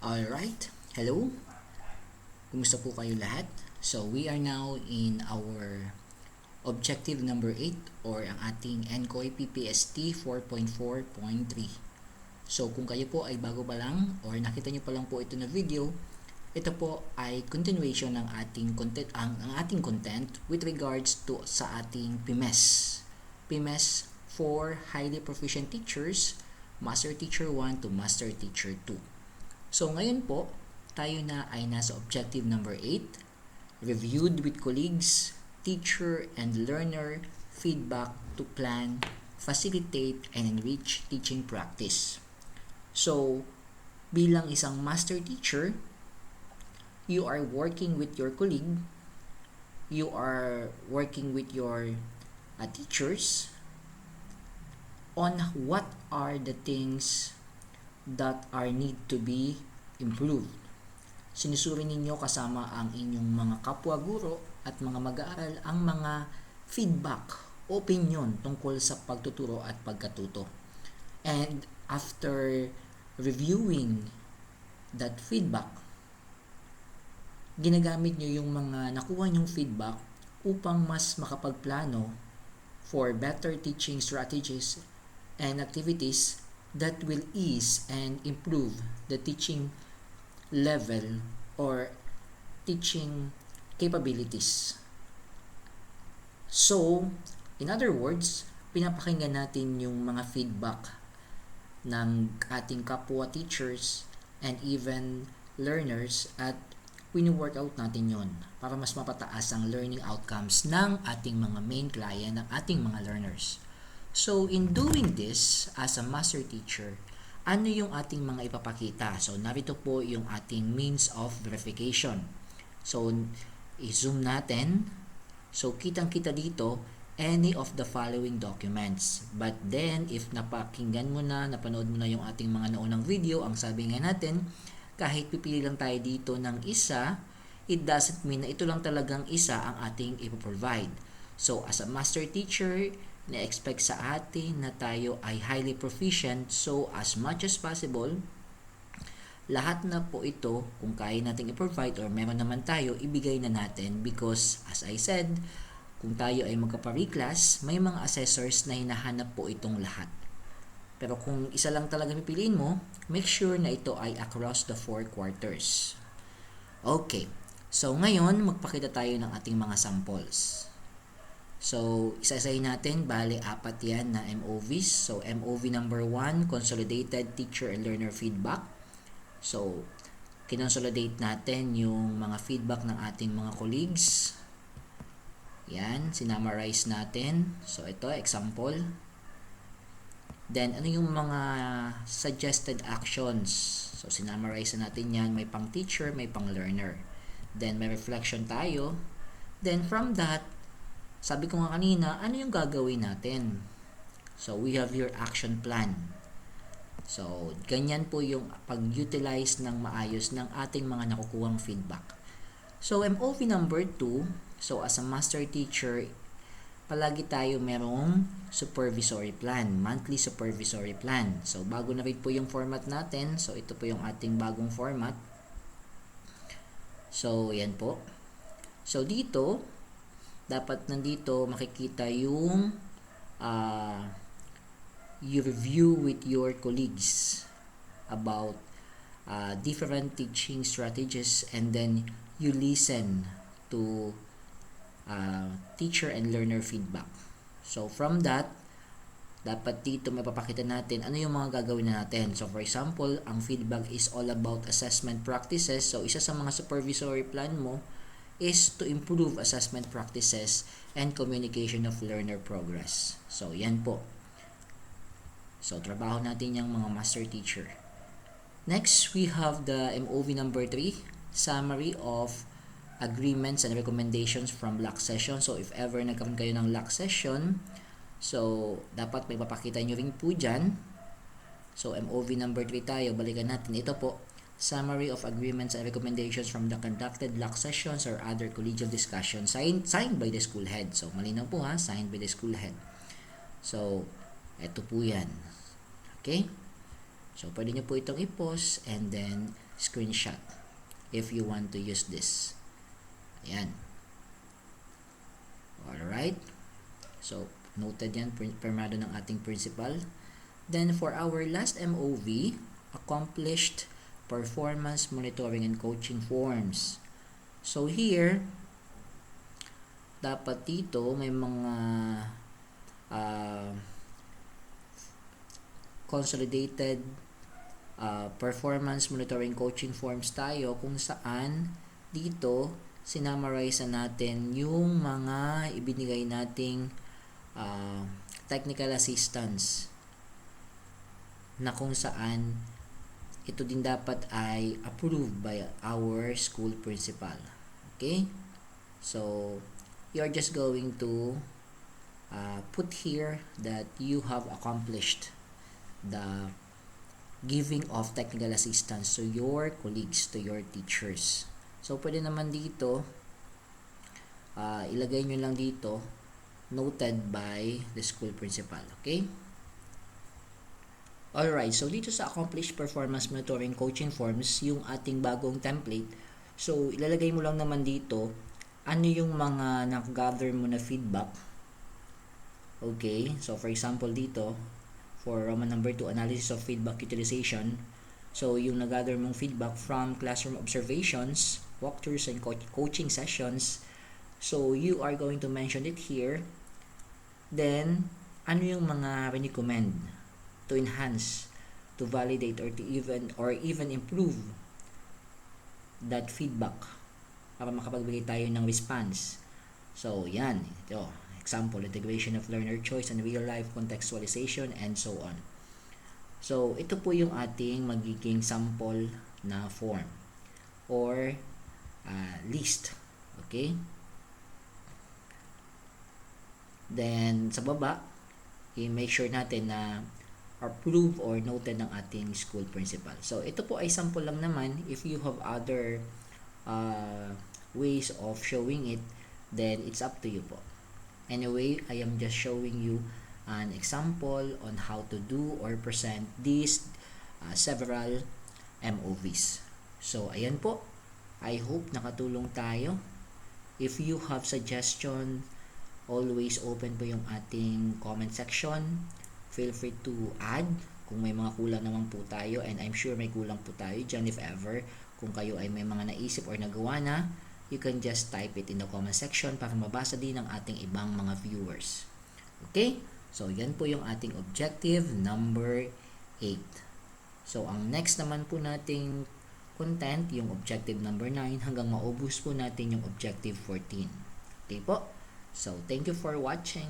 Alright, hello. Kumusta po kayo lahat? So, we are now in our objective number 8 or ang ating NCOI PPST 4.4.3. So, kung kayo po ay bago pa lang or nakita nyo pa lang po ito na video, ito po ay continuation ng ating content, ang ating content with regards to sa ating PMES. PMES for Highly Proficient Teachers, Master Teacher 1 to Master Teacher 2. So ngayon po, tayo na ay nasa objective number 8, reviewed with colleagues, teacher and learner feedback to plan, facilitate, and enrich teaching practice. So, bilang isang master teacher, you are working with your colleague, you are working with your teachers on what are the things that are need to be improved. Sinusuri ninyo kasama ang inyong mga kapwa guro at mga mag-aaral ang mga feedback, opinion tungkol sa pagtuturo at pagkatuto. And after reviewing that feedback, ginagamit nyo yung mga nakuha nyong feedback upang mas makapagplano for better teaching strategies and activities that will ease and improve the teaching level or teaching capabilities. So, in other words, pinapakinggan natin yung mga feedback ng ating kapwa teachers and even learners at wini-workout natin yon para mas mapataas ang learning outcomes ng ating mga main client, ng ating mga learners. So, in doing this, as a master teacher, ano yung ating mga ipapakita? So, narito po yung ating means of verification. So, i-zoom natin. So, kitang-kita dito, any of the following documents. But then, if napakinggan mo na, napanood mo na yung ating mga naunang video, ang sabi nga natin, kahit pipili lang tayo dito ng isa, it doesn't mean na ito lang talagang isa ang ating ipoprovide. So, as a master teacher, na-expect sa atin na tayo ay highly proficient. So, as much as possible, lahat na po ito, kung kaya natin i-provide or meron naman tayo, ibigay na natin because, as I said, kung tayo ay magka-pare-class, may mga assessors na hinahanap po itong lahat. Pero kung isa lang talaga pipiliin mo, make sure na ito ay across the 4 quarters. Okay. So, ngayon, magpakita tayo ng ating mga samples. So, isa-isahin natin, bale 4 yan na MOVs. So, MOV number 1, Consolidated Teacher and Learner Feedback. So, kinonsolidate natin yung mga feedback ng ating mga colleagues. Yan, sinamarize natin. So, ito, example. Then, ano yung mga suggested actions? So, sinamarize natin yan. May pang teacher, may pang learner. Then, may reflection tayo. Then, from that, sabi ko nga kanina, ano yung gagawin natin? So, we have your action plan. So, ganyan po yung pag-utilize ng maayos ng ating mga nakukuhang feedback. So, MOV number 2, so as a master teacher, palagi tayo merong supervisory plan, monthly supervisory plan. So, bago na rin po yung format natin. So, ito po yung ating bagong format. So, yan po. So, dito, dapat nandito makikita yung you review with your colleagues about different teaching strategies and then you listen to teacher and learner feedback. So from that, dapat dito mapapakita natin ano yung mga gagawin natin. So for example, ang feedback is all about assessment practices. So isa sa mga supervisory plan mo is to improve assessment practices and communication of learner progress. So, yan po. So, trabaho natin yung mga master teacher. Next, we have the MOV number 3, summary of agreements and recommendations from LAC session. So, if ever nagkaroon kayo ng LAC session, so, dapat may papakita nyo rin po dyan. So, MOV number 3 tayo. Balikan natin. Ito po. Summary of agreements and recommendations from the conducted LAC sessions or other collegial discussions signed by the school head. So, malinaw po ha, signed by the school head. So, eto po yan. Okay? So, pwede nyo po itong i-pause and then screenshot if you want to use this. Ayan. Alright. So, noted yan, permado ng ating principal. Then, for our last MOV, accomplished performance monitoring and coaching forms. So, here, dapat dito may mga consolidated performance monitoring coaching forms tayo kung saan dito sinamarize natin yung mga ibinigay nating technical assistance na kung saan ito din dapat ay approved by our school principal. Okay? So, you're just going to put here that you have accomplished the giving of technical assistance to your colleagues, to your teachers. So, pwede naman dito, ilagay nyo lang dito, noted by the school principal. Okay? Alright, so dito sa accomplished performance monitoring coaching forms, yung ating bagong template, so ilalagay mo lang naman dito, ano yung mga nag-gather mo na feedback. Okay, so for example dito, for Roman number 2, analysis of feedback utilization, so yung nag-gather mong feedback from classroom observations, walkthroughs, and coaching sessions, so you are going to mention it here. Then, ano yung mga recommend to enhance, to validate, or to even improve that feedback para makapagbigay tayo ng response. So, yan. Ito. Example, integration of learner choice and real-life contextualization, and so on. So, ito po yung ating magiging sample na form or list. Okay? Then, sa baba, i-make sure natin na approve or noted ng ating school principal. So, ito po ay sample lang naman. If you have other ways of showing it, then it's up to you po. Anyway, I am just showing you an example on how to do or present these several MOVs. So, ayan po. I hope nakatulong tayo. If you have suggestion, always open po yung ating comment section. Feel free to add kung may mga kulang naman po tayo, and I'm sure may kulang po tayo dyan if ever. Kung kayo ay may mga naisip or nagawa na, you can just type it in the comment section para mabasa din ng ating ibang mga viewers. Okay? So, yan po yung ating objective number 8. So, ang next naman po nating content, yung objective number 9, hanggang maubos po natin yung objective 14. Okay po? So, thank you for watching.